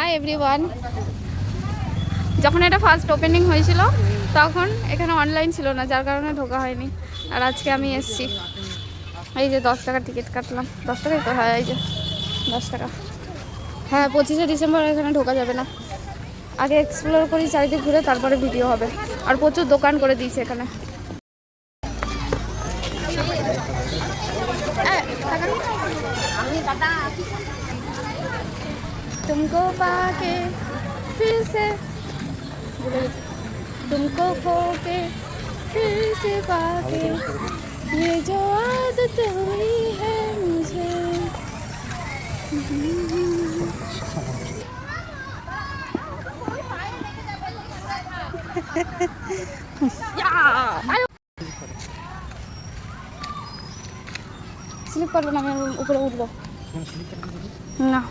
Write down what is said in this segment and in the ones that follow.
Hi everyone. যখন এটা first opening হয়েছিল তখন এখানে অনলাইন ছিল না, যার কারণে ঢোকা হয়নি। আর আজকে আমি এসছি, এই যে 10 টাকা টিকিট কাটলাম। 10 টাকাই তো, হ্যাঁ এই যে 10 টাকা। হ্যাঁ 25শে ডিসেম্বর এখানে ঢোকা যাবে না। আগে এক্সপ্লোর করি চারিদিক ঘুরে, তারপরে ভিডিও হবে। আর প্রচুর দোকান করে দিয়েছে এখানে। तुमको पाके फिर से तुमको खोके फिर से पाके ये जो आदत हुई है मुझे। স্লিপ করবো না, আমি উপরে উঠবো না।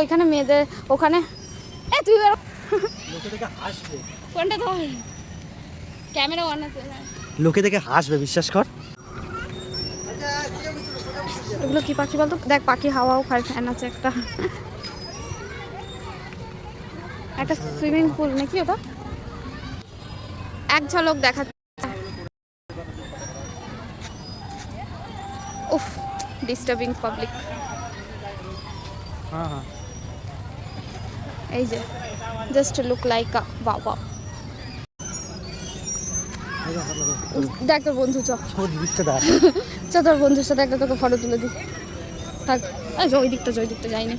ওইখানে মেয়েদের ওখানে তুই কোনটা ধর, ক্যামেরা অন আছে। লোকে দেখে হাসবে, বিশ্বাস কর। এগুলো কি পাখি বলতো? দেখ পাখি হাওয়াও খায়, ফ্যান আছে একটা। একটা সুইমিং পুল নাকি ওটা? এক ঝলক দেখা। উফ, ডিস্টার্বিং পাবলিক। হ্যাঁ এই যে জাস্ট লুক লাইক আ বাবা। দেখ তোর বন্ধু, চ তোর বন্ধুর সাথে একটা তোকে ফটো তুলে দিই। থাক, ওই দিকটা যাইনি।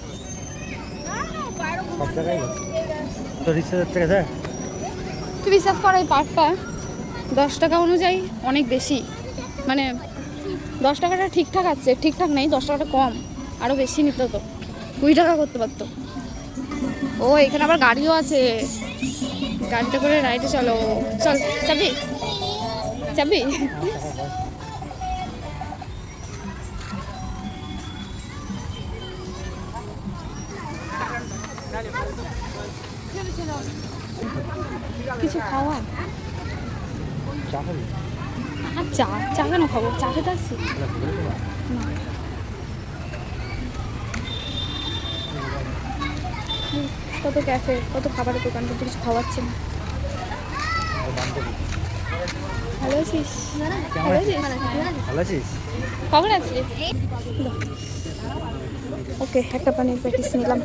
তুই বিশ্বাস কর, এই পার্কটা 10 টাকা অনুযায়ী অনেক বেশি। মানে 10 টাকাটা ঠিকঠাক আছে, ঠিকঠাক নেই, 10 টাকাটা কম। আরও বেশি নিত তো, 20 টাকা করতে পারতো। ও এখানে আবার গাড়িও আছে, গাড়িতে করে রাইডে চলো। চল, চাবি কিছু খাওয়া? চা কেন খাবো? চা খেতে আসছি না। কত ক্যাফে, কত খাবারের দোকান, কিন্তু কিছু খাওয়াচ্ছে না। ভালো আছিস? কখন আসলি? ওকে, একটা পানির প্যাটিস নিলাম।